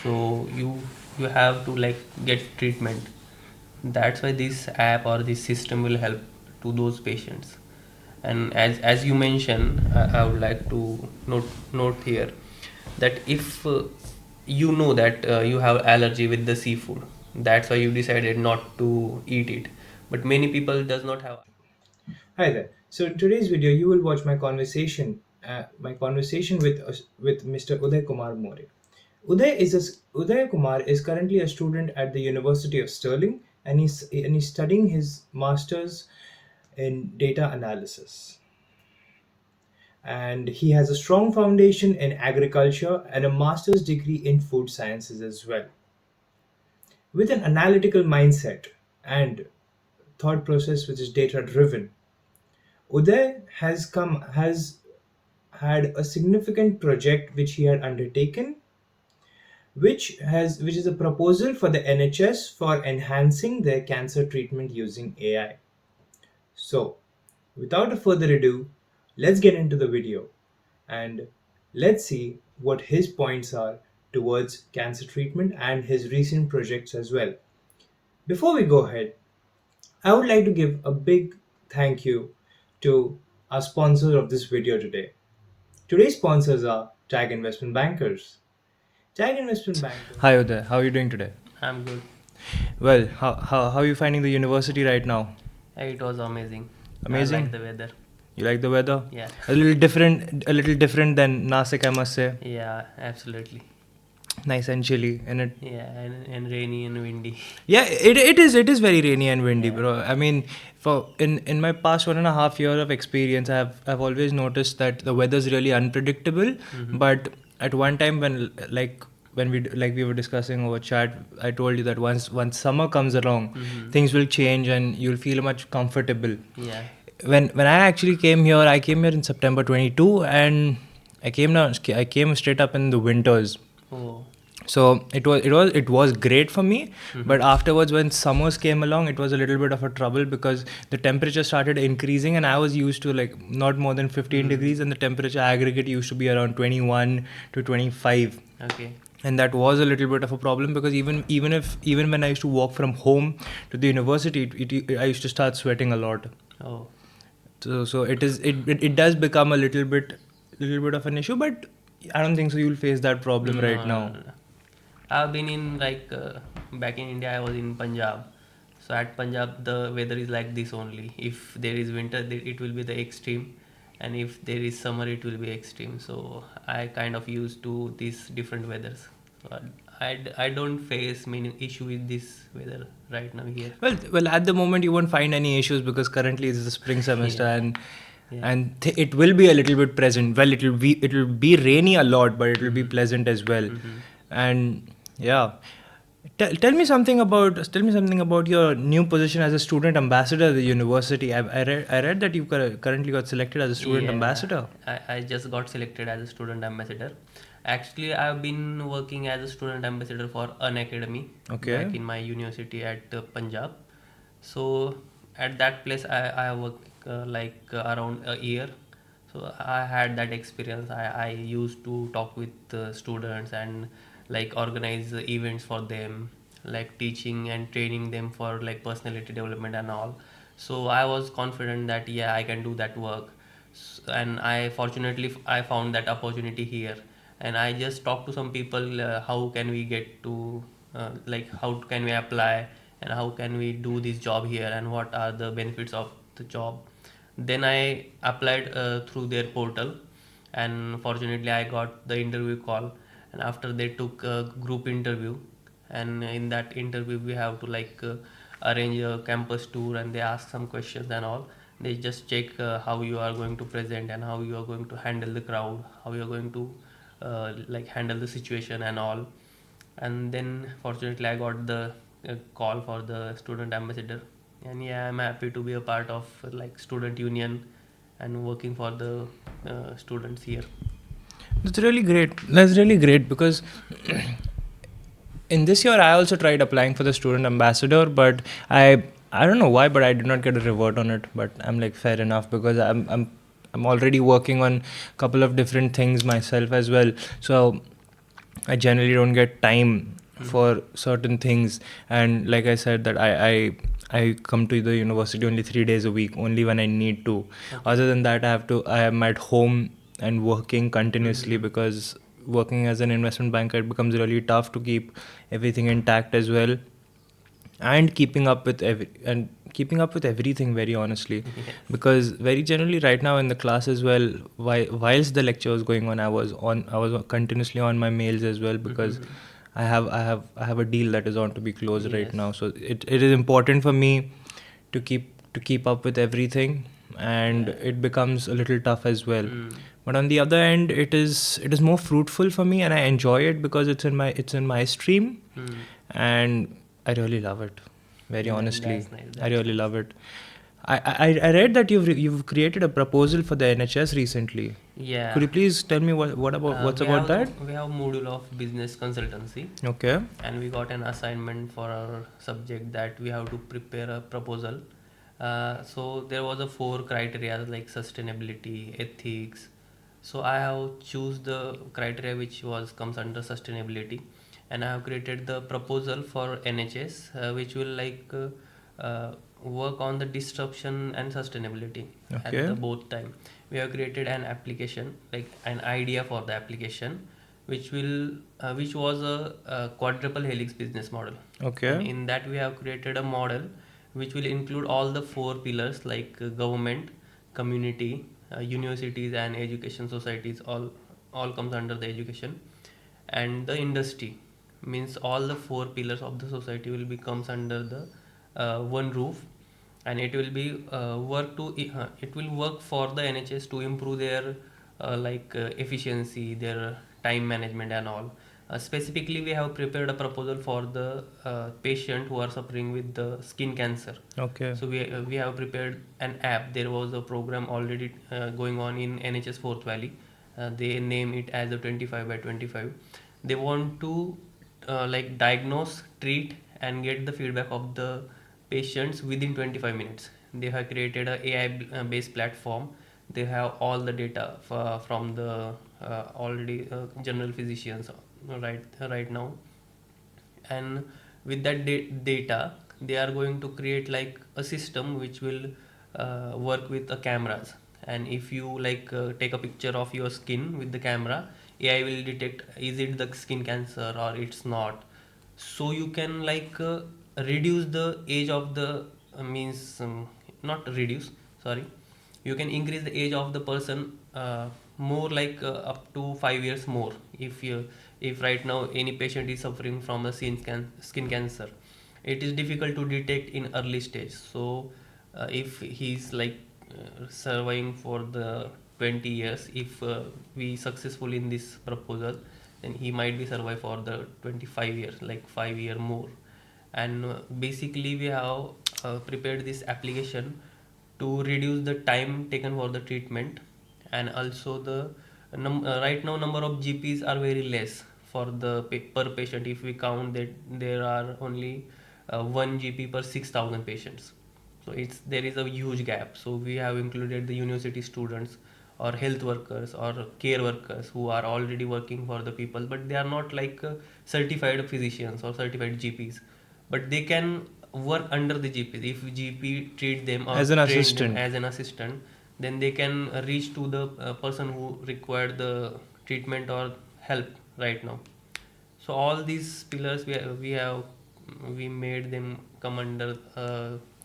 so you have to like get treatment. That's why this app or this system will help to those patients. And as you mentioned, I would like to note here that if you know that you have allergy with the seafood, that's why you decided not to eat it, but many people does not have. Hi there. So in today's video, you will watch my conversation with Mr. Uday Kumar More. Uday Kumar is currently a student at the University of Stirling, and he's studying his masters in data analysis. And he has a strong foundation in agriculture and a master's degree in food sciences as well. With an analytical mindset and thought process which is data driven, Uday has had a significant project which he had undertaken, which is a proposal for the NHS for enhancing their cancer treatment using AI. So, without a further ado, let's get into the video and let's see what his points are towards cancer treatment and his recent projects as well. Before we go ahead, I would like to give a big thank you to our sponsor of this video today. Today's sponsors are Tag Investment Bankers. Tag Investment Bankers. Hi Uday, how are you doing today? I'm good. Well, how are you finding the university right now? It was amazing. I Amazing. like the weather. You like the weather? Yeah. A little different than Nasik, I must say. Yeah, absolutely. Nice and chilly, and it. Yeah, and rainy and windy. Yeah, it is very rainy and windy, Yeah. bro. I mean, for in my past 1.5 years of experience, I've always noticed that the weather's really unpredictable. Mhm. But at one time when we were discussing over chat, I told you that once summer comes along, Mhm. things will change and you'll feel much comfortable. Yeah. When I actually came here, I came here in September 22, and I came straight up in the winters. Oh. So it was great for me. Mhm. But afterwards, when summers came along, it was a little bit of a trouble because the temperature started increasing, and I was used to like not more than 15 degrees, and the temperature aggregate used to be around 21 to 25. Okay. And that was a little bit of a problem because even when I used to walk from home to the university, I used to start sweating a lot. Oh. So it does become a little bit of an issue, but I don't think so you'll face that problem right No, now. no, no. I've been in like back in India. I was in Punjab. So at Punjab, the weather is like this only. If there is winter, it will be the extreme, and if there is summer, it will be extreme. So I kind of used to these different weathers. So I don't face many issue with this weather right now here. Well, at the moment you won't find any issues because currently it's the spring semester, Yeah. and Yeah. it will be a little bit present. Well, it will be rainy a lot, but it will be pleasant as well. Mhm. And yeah, tell me something about your new position as a student ambassador at the university. I read that you currently got selected as a student Yeah, ambassador. I just got selected as a student ambassador. Actually, I've been working as a student ambassador for an academy Okay. back in my university at Punjab. So at that place, I worked around a year. So I had that experience. I used to talk with students and like organize events for them, like teaching and training them for like personality development and all. So I was confident that yeah, I can do that work. And I fortunately I found that opportunity here, and I just talked to some people, how can we get to like how can we apply and how can we do this job here and what are the benefits of the job. Then I applied through their portal, and fortunately I got the interview call, and after they took a group interview, and in that interview we have to arrange a campus tour, and they ask some questions and all. They just check how you are going to present and how you are going to handle the crowd, how you are going to handle the situation and all. And then fortunately I got the call for the student ambassador, and yeah, I'm happy to be a part of like student union and working for the students here. That's really great. That's really great because in this year I also tried applying for the student ambassador, but I don't know why, but I did not get a revert on it. But I'm like fair enough because I'm already working on a couple of different things myself as well. So I generally don't get time for certain things, and like I said, that I come to the university only 3 days a week, only when I need to. Other than that, I am at home and working continuously, because working as an investment banker, it becomes really tough to keep everything intact as well, and keeping up with everything, very honestly. Yes. Because very generally right now in the class as well, whilst the lecture was going on, I was continuously on my mails as well, because I have a deal that is on to be closed right Yes. now. So it is important for me to keep up with everything, and it becomes a little tough as well. But on the other end, it is more fruitful for me, and I enjoy it because it's in my stream, and I really love it. Very honestly, That's nice. I really love it. I read that you've created a proposal for the NHS recently. Yeah. Could you please tell me what's we about have, that? We have module of business consultancy, Okay. and we got an assignment for our subject that we have to prepare a proposal. So there was a 4 criteria like sustainability, ethics. So I have choose the criteria which was comes under sustainability, and I have created the proposal for NHS, which will work on the disruption and sustainability at Okay. the both time. We have created an application, like an idea for the application, which was a quadruple helix business model. Okay. And in that we have created a model which will include all the 4 pillars like government, community, universities and education societies, all comes under the education, and the industry, means all the 4 pillars of the society will be comes under the one roof, and it will be it will work for the NHS to improve their efficiency, their time management and all. Specifically, we have prepared a proposal for the patient who are suffering with the skin cancer. Okay. So we have prepared an app. There was a program already going on in NHS Fourth Valley. They name it as a 25 by 25. They want to diagnose, treat, and get the feedback of the patients within 25 minutes. They have created a AI based platform. They have all the data from the already general physicians right now, and with that data they are going to create like a system which will work with the cameras, and if you take a picture of your skin with the camera, AI will detect is it the skin cancer or it's not. So you can reduce the age of the means not reduce, sorry, you can increase the age of the person more up to 5 years more. If right now any patient is suffering from a skin cancer, it is difficult to detect in early stage. So if he's surviving for the 20 years, if we successful in this proposal, then he might be survive for the 25 years, like 5 year more. And basically we have prepared this application to reduce the time taken for the treatment, and also the right now number of GPs are very less for the per patient. If we count that there are only 1 GP per 6,000 patients, so there is a huge gap. So we have included the university students or health workers or care workers who are already working for the people, but they are not certified physicians or certified GPs, but they can work under the GPs. If GP treat them or As an train them assistant. as an assistant, then they can reach to the person who require the treatment or help right now. So all these pillars we made them come under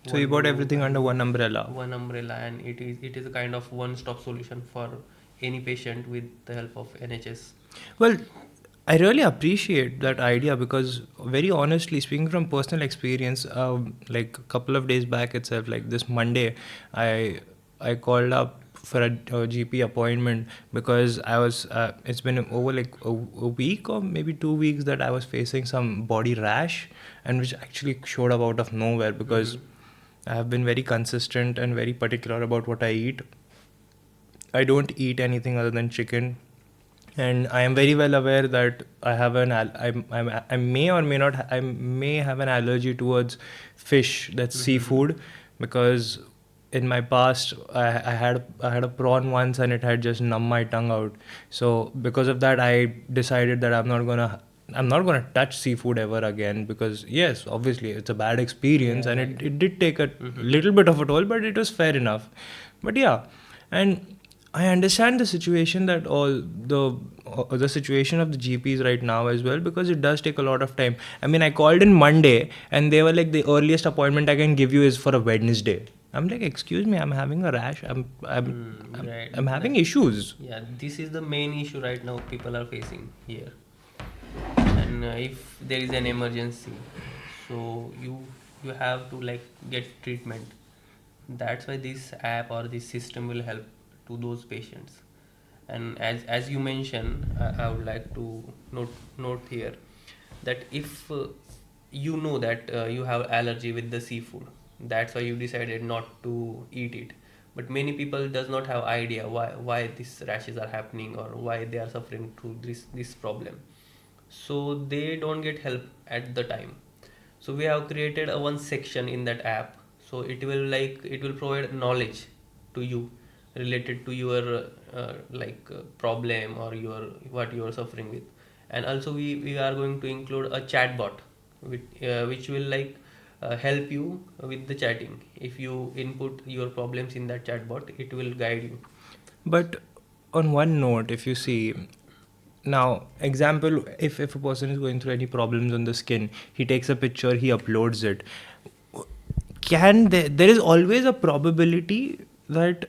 So you brought everything under one umbrella. one umbrella, and it is a kind of one stop solution for any patient with the help of NHS. Well, I really appreciate that idea, because very honestly speaking from personal experience, like a couple of days back itself, like this Monday, I called up for a GP appointment, because I was it's been over like a week or maybe 2 weeks that I was facing some body rash, and which actually showed up out of nowhere, because I have been very consistent and very particular about what I eat. I don't eat anything other than chicken, and I am very well aware that I have I may or may not I may have an allergy towards fish, that's seafood, because in my past, I had a prawn once and it had just numbed my tongue out. So because of that, I decided that I'm not gonna touch seafood ever again, because yes, obviously it's a bad experience, and it did take a little bit of a toll, but it was fair enough. But yeah, and I understand the situation that the situation of the GPs right now as well, because it does take a lot of time. I mean, I called in Monday and they were like, the earliest appointment I can give you is for a Wednesday. I'm like, excuse me, I'm having a rash. Right. I'm having issues. Yeah, this is the main issue right now people are facing here. And if there is an emergency, so you have to like get treatment. That's why this app or this system will help to those patients. And as you mentioned, I would like to note here that if you know that you have allergy with the seafood, that's why you decided not to eat it. But many people does not have idea why these rashes are happening or why they are suffering through this problem. So they don't get help at the time. So we have created a one section in that app, so it will provide knowledge to you related to your problem or your what you are suffering with. And also we are going to include a chatbot which will help you with the chatting. If you input your problems in that chatbot, it will guide you. But on one note, if you see, now example, if a person is going through any problems on the skin, he takes a picture, he uploads it. There is always a probability that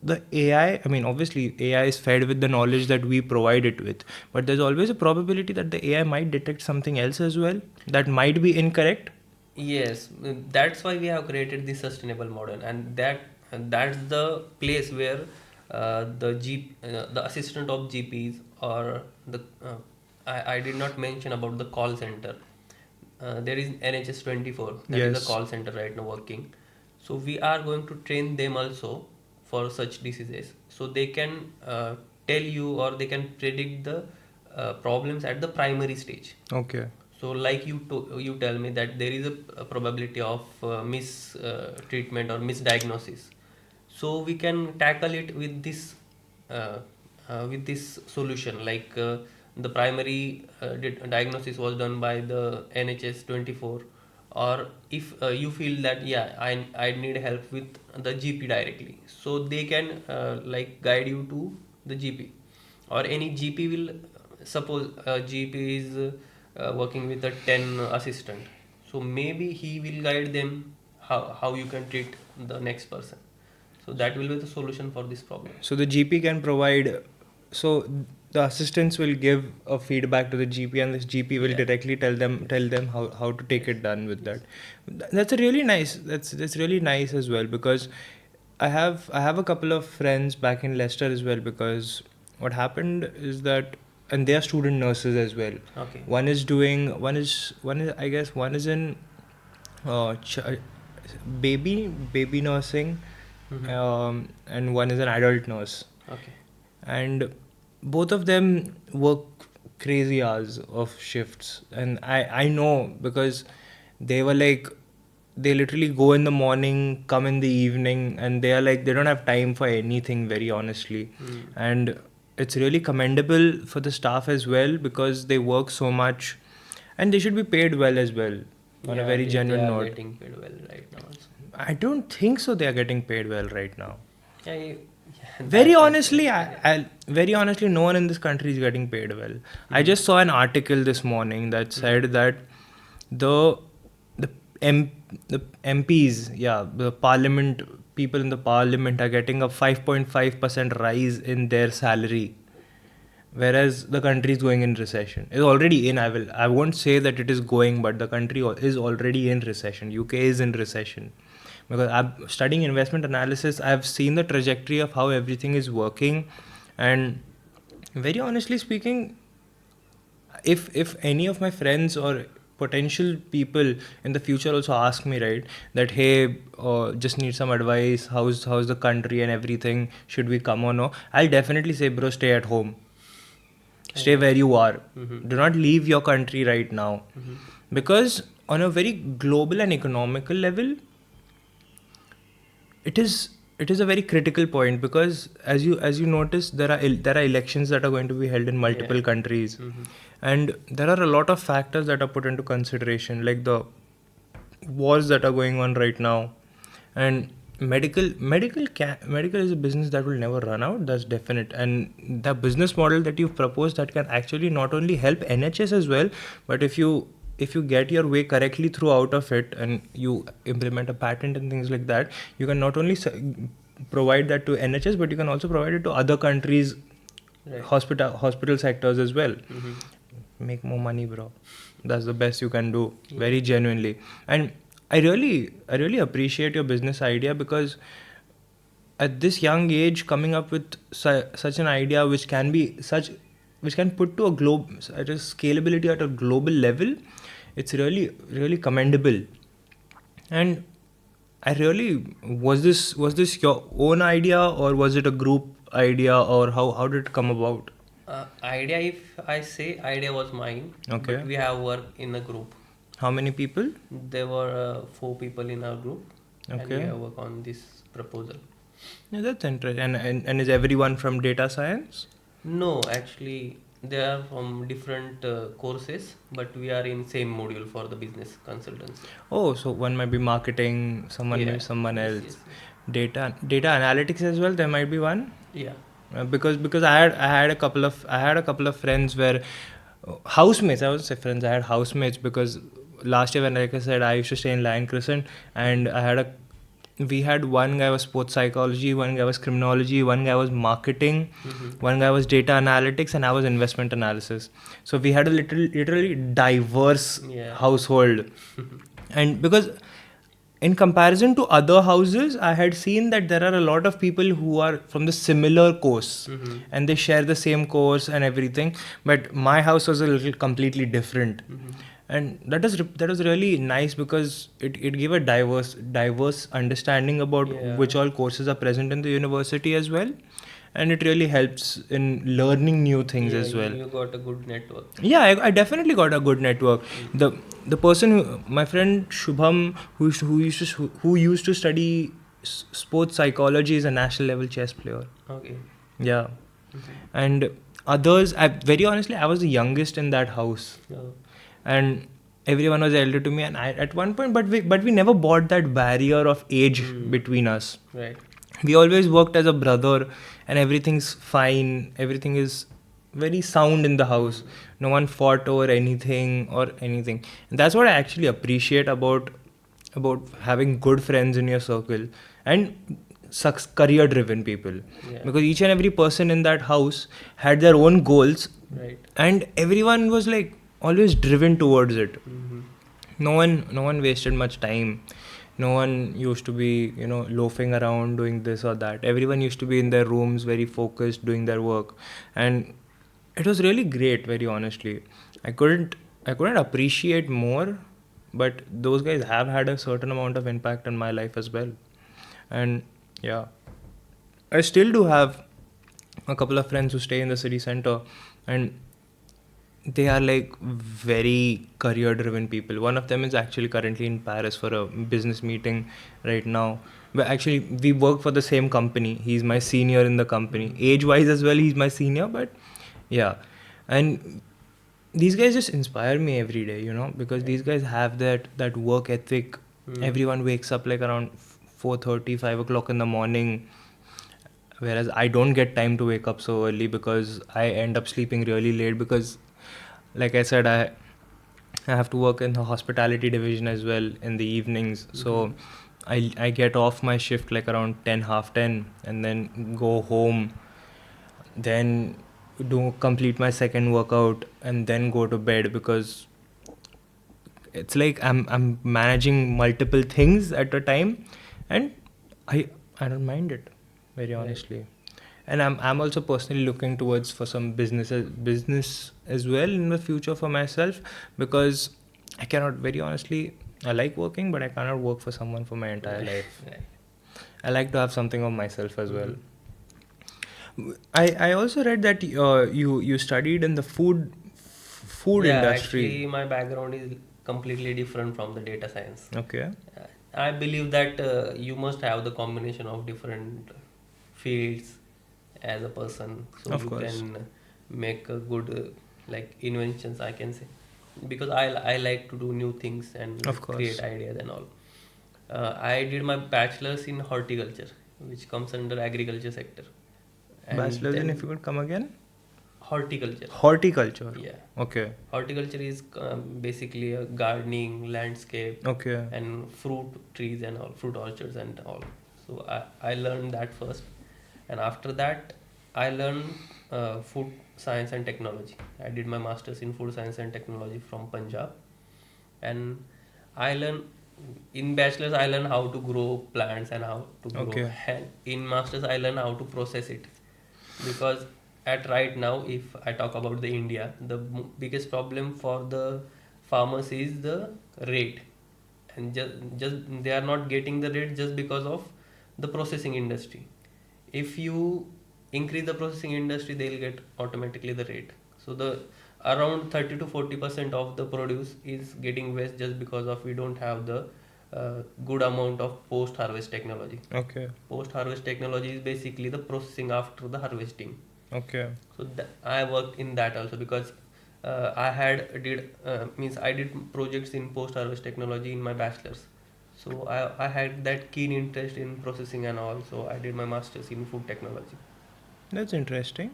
the AI, I mean, obviously AI is fed with the knowledge that we provide it with, but there's always a probability that the AI might detect something else as well that might be incorrect. Yes, that's why we have created this sustainable model, and that's the place where the assistant of GPs or the I did not mention about the call center. There is NHS 24, that is the Yes. call center right now working. So we are going to train them also for such diseases, so they can tell you or they can predict the problems at the primary stage. Okay. So, like you tell me that there is a probability of treatment or misdiagnosis. So we can tackle it with this solution. The primary diagnosis was done by the NHS 24, or if you feel that yeah, I need help with the GP directly, so they can guide you to the GP, or any GP will suppose a GP is working with a 10 assistant, so maybe he will guide them how you can treat the next person. So that will be the solution for this problem. So the GP can provide, so the assistants will give a feedback to the GP, and this GP will Yeah. directly tell them how to take it done with that. That's a really nice. That's really nice as well, because I have a couple of friends back in Leicester as well, because what happened is that, and they are student nurses as well. Okay. One is I guess one is in baby nursing, and one is an adult nurse, Okay. and both of them work crazy hours of shifts. And I know, because they were like, they literally go in the morning, come in the evening, and they are like, they don't have time for anything, very honestly. And it's really commendable for the staff as well, because they work so much, and they should be paid well as well, on a very genuine they are note. getting paid well right now also. I don't think so they are getting paid well right now. Yeah, Very honestly, very honestly, no one in this country is getting paid well. I just saw an article this morning that said that the the MPs, yeah, the parliament people in the parliament are getting a 5.5% rise in their salary, whereas the country is going in recession. It's already in. I won't say that it is going, but the country is already in recession. UK is in recession. Because I'm studying investment analysis, I've seen the trajectory of how everything is working, and very honestly speaking, if any of my friends or potential people in the future also ask me, right, that hey, just need some advice, how's the country and everything, should we come or no, I'll definitely say, bro, stay at home, stay where you are. Do not leave your country right now, because on a very global and economical level, it is a very critical point, because as you notice, there are elections that are going to be held in multiple Yeah. countries, Mhm. and there are a lot of factors that are put into consideration, like the wars that are going on right now. And medical is a business that will never run out, that's definite. And the business model that you've proposed, that can actually not only help NHS as well, but if you get your way correctly throughout of it, and you implement a patent and things like that, you can not only provide that to NHS, but you can also provide it to other countries, Right. hospital sectors as well. Mhm. Make more money, bro. That's the best you can do, Yeah. very genuinely. And I really appreciate your business idea, because at this young age, coming up with such an idea which can put to a at a scalability at a global level, it's really commendable. And I really, was this your own idea, or was it a group idea, or how did it come about? Idea, if I say idea was mine, Okay. but we have worked in a group. How many people? There were 4 people in our group, and we Okay. have worked on this proposal. Yeah, that's interesting. And is everyone from data science? No, actually, they are from different courses, but we are in same module for the business consultants. Oh, so one might be marketing, someone may Yeah. be someone Yes, else. yes, Data analytics as well. There might be one. yeah. Because I had a couple of friends where housemates. I would say friends. I had housemates, because last year, when, like I said, I used to stay in Lion Crescent, and we had one guy was sports psychology, one guy was criminology, one guy was marketing, Mhm. one guy was data analytics, and I was investment analysis. So we had a literally diverse Yeah. household. And because in comparison to other houses, I had seen that there are a lot of people who are from the similar course, Mhm. and they share the same course and everything. But my house was a little completely different. Mhm. And that was really nice, because it gave a diverse understanding about Yeah. which all courses are present in the university as well. And it really helps in learning new things Yeah, as well. you got a good network. Yeah, I definitely got a good network. The person my friend Shubham, who used to study sports psychology, is a national level chess player. Okay. Yeah. Mhm. And others, very honestly, I was the youngest in that house, Oh. and everyone was elder to me. And I, at one point, but we never bought that barrier of age between us. Right. We always worked as a brother, and everything's fine, everything is very sound in the house. No one fought over anything and that's what I actually appreciate about having good friends in your circle, and career driven people. Yeah. Because each and every person in that house had their own goals, Right. and everyone was like always driven towards it. Mhm. No one wasted much time. No one used to be loafing around doing this or that. Everyone used to be in their rooms, very focused, doing their work. And it was really great, very honestly. I couldn't appreciate more, but those guys have had a certain amount of impact on my life as well. And yeah, I still do have a couple of friends who stay in the city center, and they are like very career driven people. One of them is actually currently in Paris for a business meeting right now. But actually, we work for the same company. He's my senior in the company. Age wise as well, he's my senior, but yeah. And these guys just inspire me every day, because these guys have that work ethic. Everyone wakes up like around 4:30, 5 o'clock in the morning, whereas I don't get time to wake up so early, because I end up sleeping really late, because like I said, I have to work in the hospitality division as well in the evenings. So I get off my shift like around 10, half 10, and then go home, then complete my second workout, and then go to bed, because it's like I'm managing multiple things at a time, and I don't mind it, very honestly. And I'm also personally looking towards for some business as well in the future for myself, because I cannot, very honestly, I like working, but I cannot work for someone for my entire life. Right. I like to have something of myself as well. I also read that you studied in the food Yeah, industry. actually, my background is completely different from the data science. Okay. I believe that you must have the combination of different fields as a person, so Of you course. can make a good like inventions, I can say, because I like to do new things and Of create course. ideas and all. I did my bachelor's in horticulture, which comes under agriculture sector, and Bachelor's in, if then you could come again? horticulture. Horticulture. Yeah, Okay. horticulture is basically a gardening, landscape, Okay. and fruit trees and all, fruit orchards and all. So I learned that first, and after that I learned food science and technology. I did my masters in food science and technology from Punjab, and I learned in bachelor's I learned how to grow plants and how to grow, Okay. and in masters I learned how to process it, because at right now if I talk about the India, the biggest problem for the farmers is the rate, and just they are not getting the rate just because of the processing industry. If you increase the processing industry, they'll get automatically the rate. So the around 30 to 40% of the produce is getting waste just because of we don't have the good amount of post harvest technology. Okay. Post harvest technology is basically the processing after the harvesting. Okay. So I worked in that also, because I had did means I did projects in post harvest technology in my bachelor's. So I had that keen interest in processing and all. So I did my master's in food technology. That's interesting.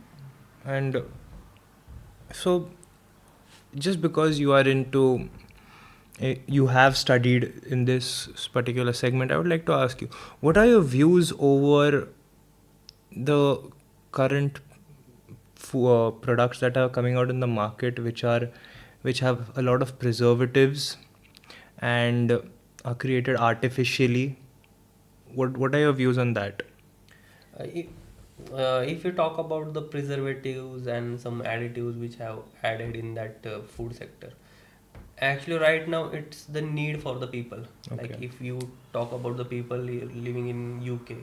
And so, just because you are into, you have studied in this particular segment, I would like to ask you, what are your views over the current products that are coming out in the market, which have a lot of preservatives and are created artificially? What are your views on that? Uh, if, if you talk about the preservatives and some additives which have added in that food sector, actually right now it's the need for the people. Like Okay. if you talk about the people living in UK,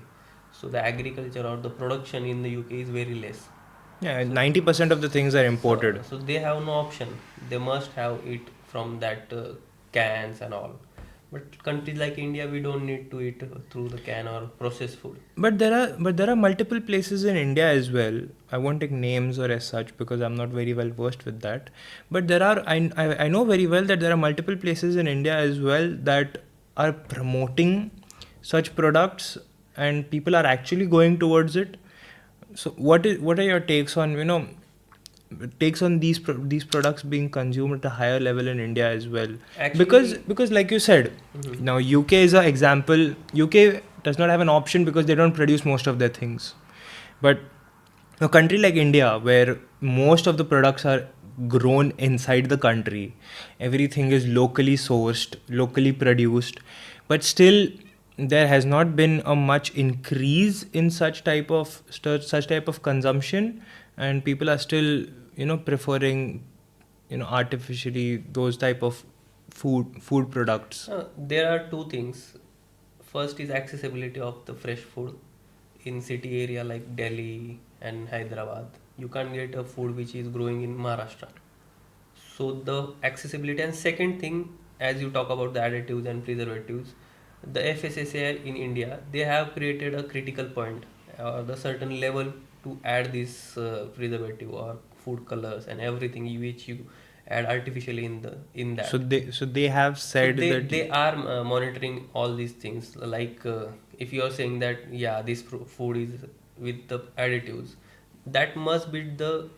so the agriculture or the production in the UK is very less. Yeah, So 90% of the things are imported. so they have no option. They must have it from that cans and all. But countries like India, we don't need to eat through the can or processed food. But there are multiple places in India as well. I won't take names or as such because I'm not very well versed with that. But there are I know very well that there are multiple places in India as well that are promoting such products and people are actually going towards it. So what are your takes on these products being consumed at a higher level in India as well? because Actually, because like you said, mhm. now UK is an example. UK does not have an option because they don't produce most of their things. But a country like India, where most of the products are grown inside the country, everything is locally sourced, locally produced, but still there has not been a much increase in such type of consumption, and people are still preferring artificially those type of food products. There are two things. First is accessibility of the fresh food in city area like Delhi and Hyderabad. You can't get a food which is growing in Maharashtra. So the accessibility, and second thing, as you talk about the additives and preservatives, the FSSAI in India, they have created a critical point or the certain level to add this preservative or food colors and everything which you add artificially in so that. they so they have So said they that they are monitoring all these things. Like if you are saying that yeah, this food is with the additives, that must be the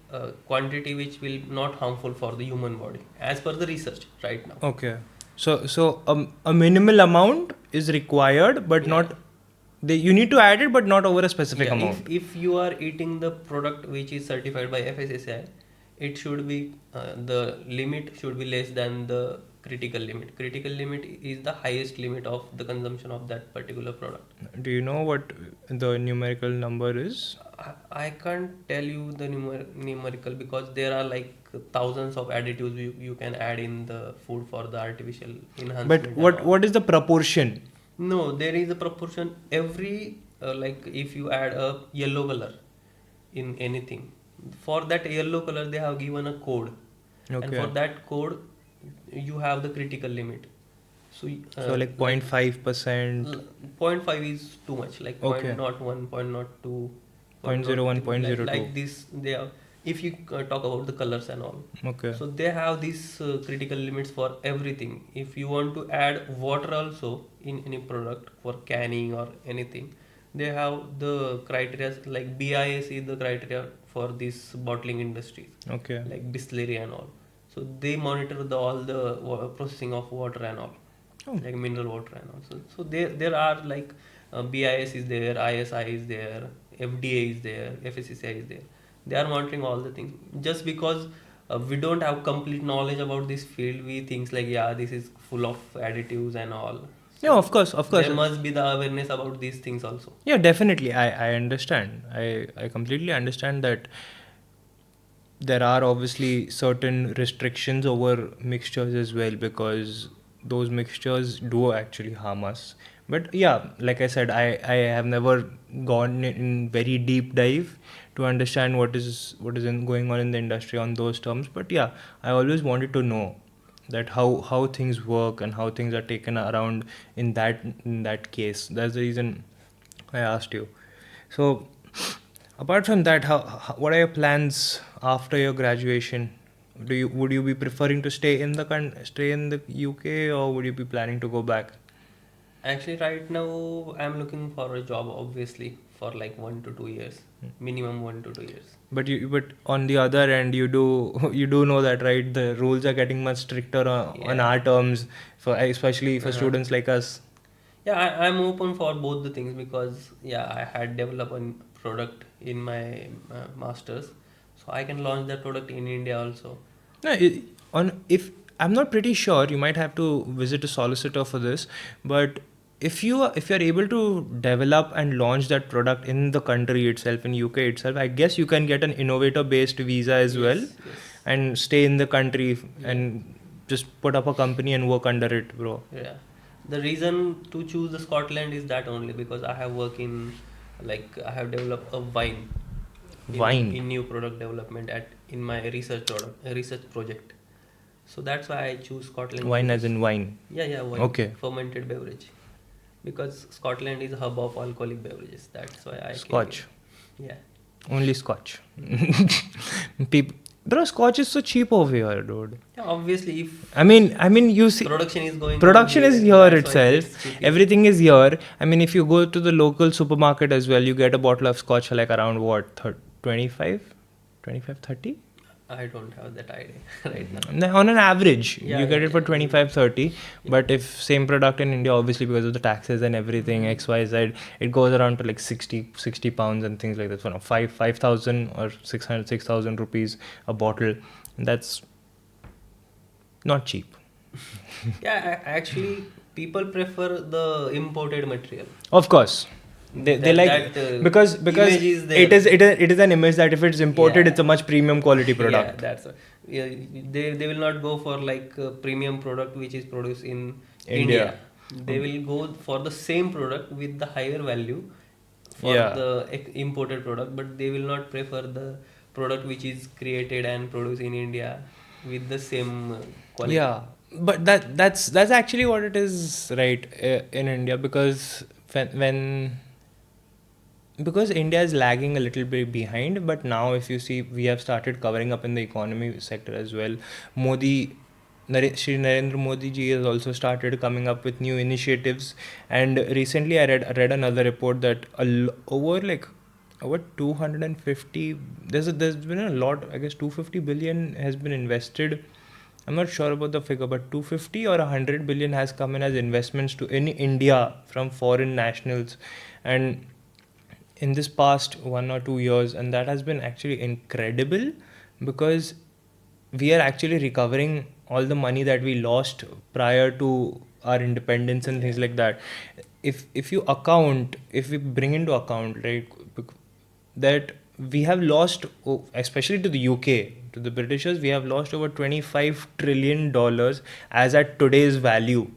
quantity which will not harmful for the human body as per the research right now. okay. So a minimal amount is required, but Yeah. not you need to add it, but not over a specific Yeah, amount. if you are eating the product which is certified by FSSAI, it should be the limit should be less than the critical limit. Critical limit is the highest limit of the consumption of that particular product. Do you know what the numerical number is? I can't tell you the numerical, because there are like thousands of additives you can add in the food for the artificial enhancement But and what all. what is the proportion? No, there is a proportion. Every like if you add a yellow color in anything, for that yellow color they have given a code, and for Okay. that code you have the critical limit. So So like 0.5%, 0.5 is too much, like Okay. 0.01, 0.02, 0.01, 0.03, like 0.02. this. They are, if you talk about the colors and all, Okay. so they have these critical limits for everything. If you want to add water also in any product for canning or anything, they have the criteria, like BIS is the criteria for this bottling industry, Okay. like distillery and all. So they monitor all the processing of water and all, Oh. like mineral water and all. So there are like BIS is there, ISI is there, FDA is there, FSCCI is there. They are monitoring all the things. Just because we don't have complete knowledge about this field, we think like, yeah, this is full of additives and all. Yeah, So of course, of course. there must be the awareness about these things also. Yeah, definitely. I understand. I completely understand that there are obviously certain restrictions over mixtures as well, because those mixtures do actually harm us. But yeah, like I said, I have never gone in very deep dive to understand what is going on in the industry on those terms. But yeah, I always wanted to know that how things work and how things are taken around in that case. That's the reason I asked you. So, apart from that, what are your plans after your graduation? Would you be preferring to stay in the UK, or would you be planning to go back? Actually, right now I'm looking for a job, obviously, for like 1 to 2 years, minimum 1 to 2 years. But on the other end, you do you do know that, right? The rules are getting much stricter on Yeah. our terms, for especially for Uh-huh. students like us. Yeah, I'm open for both the things because yeah, I had developed a product in my masters, so I can launch that product in India also. No, on if I'm not pretty sure, you might have to visit a solicitor for this. But if you're able to develop and launch that product in the country itself, in UK itself, I guess you can get an innovator based visa as well, Yes, yes. and stay in the country Yeah. and just put up a company and work under it, bro. Yeah. The reason to choose the Scotland is that only because I have worked in, like I have developed a wine Wine. in new product development at in my research project. So that's why I choose Scotland. Wine as because- in wine. Yeah, wine. Okay. Fermented beverage. Because Scotland is a hub of alcoholic beverages. That's why I came Scotch. here. Yeah. Only Scotch. People, bro, Scotch is so cheap over here, dude. Yeah, obviously, if I mean, you see, production is going on production is here that's why itself. it's cheap. Everything is here. I mean, if you go to the local supermarket as well, you get a bottle of Scotch for like around what, 25, 30. I don't have that idea right now. On an average, Yeah, you get yeah, it for yeah. 25, 30. But if same product in India, obviously because of the taxes and everything, XYZ, it goes around to like 60 pounds and things like that. So no, 5,000 or 6,000 rupees a bottle. That's not cheap. Yeah, actually, people prefer the imported material. Of course. They That- like that, because image is there. it is an image that if it's imported, Yeah. it's a much premium quality product. Yeah, that's yeah, they will not go for like a premium product which is produced in India. They will go for the same product with the higher value for Yeah. the imported product, but they will not prefer the product which is created and produced in India with the same quality. Yeah, but that's actually what it is, right? In India, because when because India is lagging a little bit behind, but now if you see, we have started covering up in the economy sector as well. Shri Narendra Modi ji has also started coming up with new initiatives, and recently I read another report that over 250, there's been a lot, I guess 250 billion has been invested. I'm not sure about the figure, but 250 or 100 billion has come in as investments to in India from foreign nationals, and in this past 1 or 2 years, and that has been actually incredible, because we are actually recovering all the money that we lost prior to our independence and things like that. If we bring into account, right, that we have lost, especially to the UK, to the Britishers, we have lost over $25 trillion as at today's value.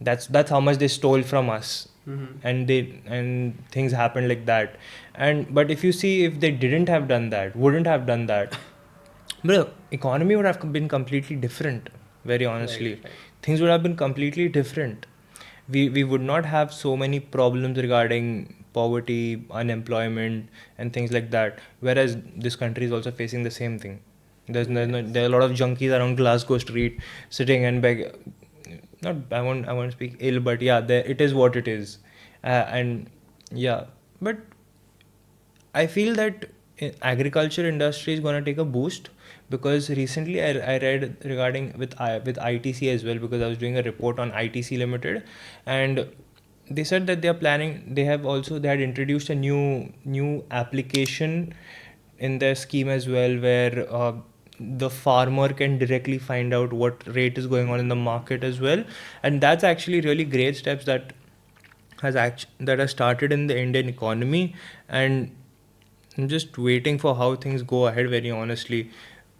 That's how much they stole from us. And things happened like that. But if you see, if they wouldn't have done that, bro, economy would have been completely different. very honestly. Right. Things would have been completely different. We would not have so many problems regarding poverty, unemployment, and things like that. Whereas this country is also facing the same thing. There are a lot of junkies around Glasgow Street sitting and beg. Not I won't speak ill, but yeah, it is what it is, and yeah, but I feel that agriculture industry is gonna take a boost because recently I read regarding with ITC as well, because I was doing a report on ITC Limited, and they said that they had introduced a new application in their scheme as well, where the farmer can directly find out what rate is going on in the market as well, and that's actually really great steps that has started in the Indian economy, and I'm just waiting for how things go ahead, very honestly.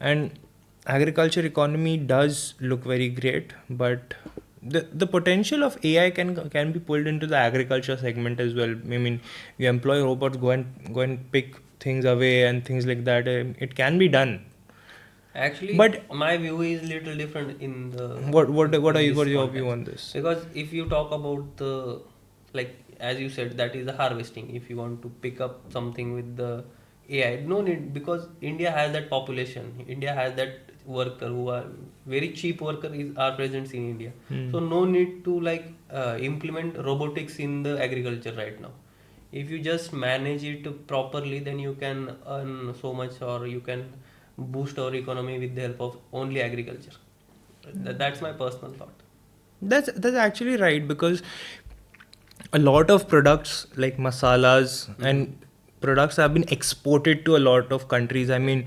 And agriculture economy does look very great, but the potential of AI can be pulled into the agriculture segment as well. I mean, you employ robots, go and pick things away and things like that. It can be done. Actually, But my view is little different in the what in are you this what are your view context. on this? Because if you talk about the, like as you said, that is the harvesting. If you want to pick up something with the AI, no need, because India has that population. India has that worker who are very cheap worker is are present in India. So no need to like implement robotics in the agriculture right now. If you just manage it properly, then you can earn so much, or you can boost our economy with the help of only agriculture. That's my personal thought. That's actually right, because a lot of products like masalas and products have been exported to a lot of countries. I mean,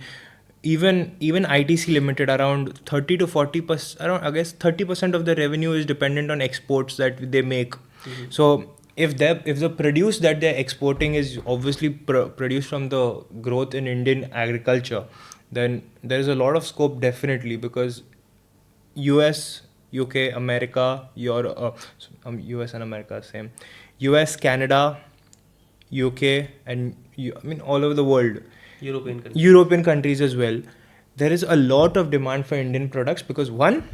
even ITC Limited, around 30 to 40%, around I guess 30% of the revenue is dependent on exports that they make. So if the produce that they're exporting is obviously produced from the growth in Indian agriculture, then there is a lot of scope, definitely, because US, UK, America, Europe, US and America are same. US, Canada, UK, and I mean all over the world. European countries. European countries as well. There is a lot of demand for Indian products because one,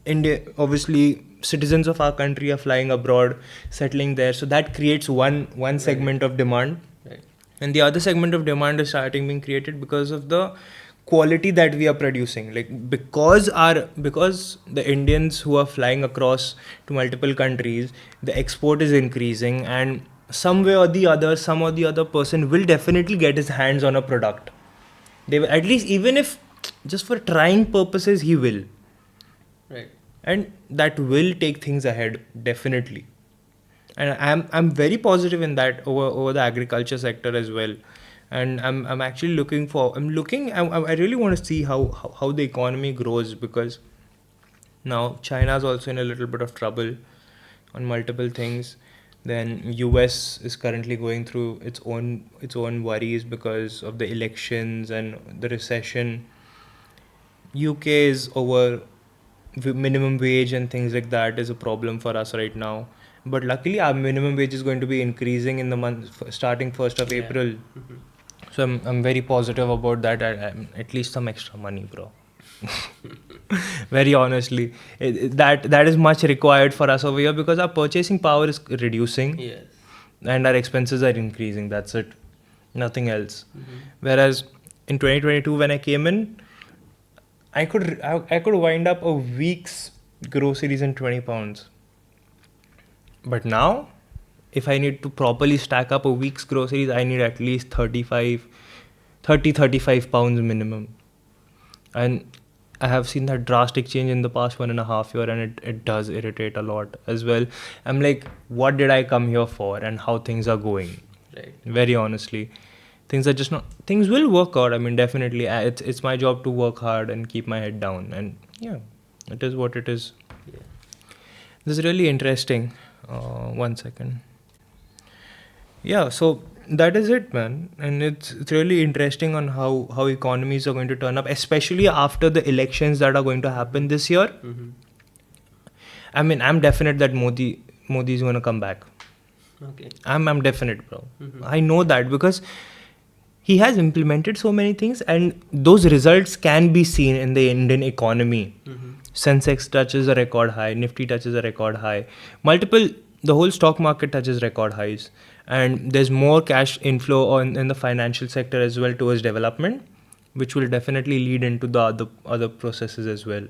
India, obviously citizens of our country are flying abroad, settling there, so that creates one segment of demand. Right. And the other segment of demand is starting being created because of the quality that we are producing, like because the Indians who are flying across to multiple countries, the export is increasing, and some or the other person will definitely get his hands on a product. They will, at least, even if just for trying purposes, he will, Right. and that will take things ahead, definitely. And I'm very positive in that over the agriculture sector as well. And I'm actually I really want to see how the economy grows, because now China's also in a little bit of trouble on multiple things. Then US is currently going through its own worries because of the elections and the recession. UK is over minimum wage and things like that is a problem for us right now. But luckily, our minimum wage is going to be increasing in the month starting 1st of Yeah. April. So I'm very positive about that. At least some extra money, bro. Very honestly, that is much required for us over here, because our purchasing power is reducing Yes. and our expenses are increasing. That's it, nothing else. Whereas in 2022, when I came in, I could wind up a week's groceries in 20 pounds. But now, if I need to properly stack up a week's groceries, I need at least 35 pounds minimum. And I have seen that drastic change in the past 1.5 years, and it does irritate a lot as well. I'm like, what did I come here for, and how things are going? Right. Very honestly, things are just not. Things will work out. I mean, definitely, it's my job to work hard and keep my head down. And yeah, it is what it is. Yeah. This is really interesting. 1 second. Yeah, so that is it, man. And it's really interesting on how economies are going to turn up, especially after the elections that are going to happen this year. I mean, I'm definite that Modi is going to come back. Okay. I'm definite, bro. I know that because he has implemented so many things, and those results can be seen in the Indian economy. Sensex touches a record high, Nifty touches a record high, the whole stock market touches record highs, and there's more cash inflow in the financial sector as well towards development, which will definitely lead into the other processes as well.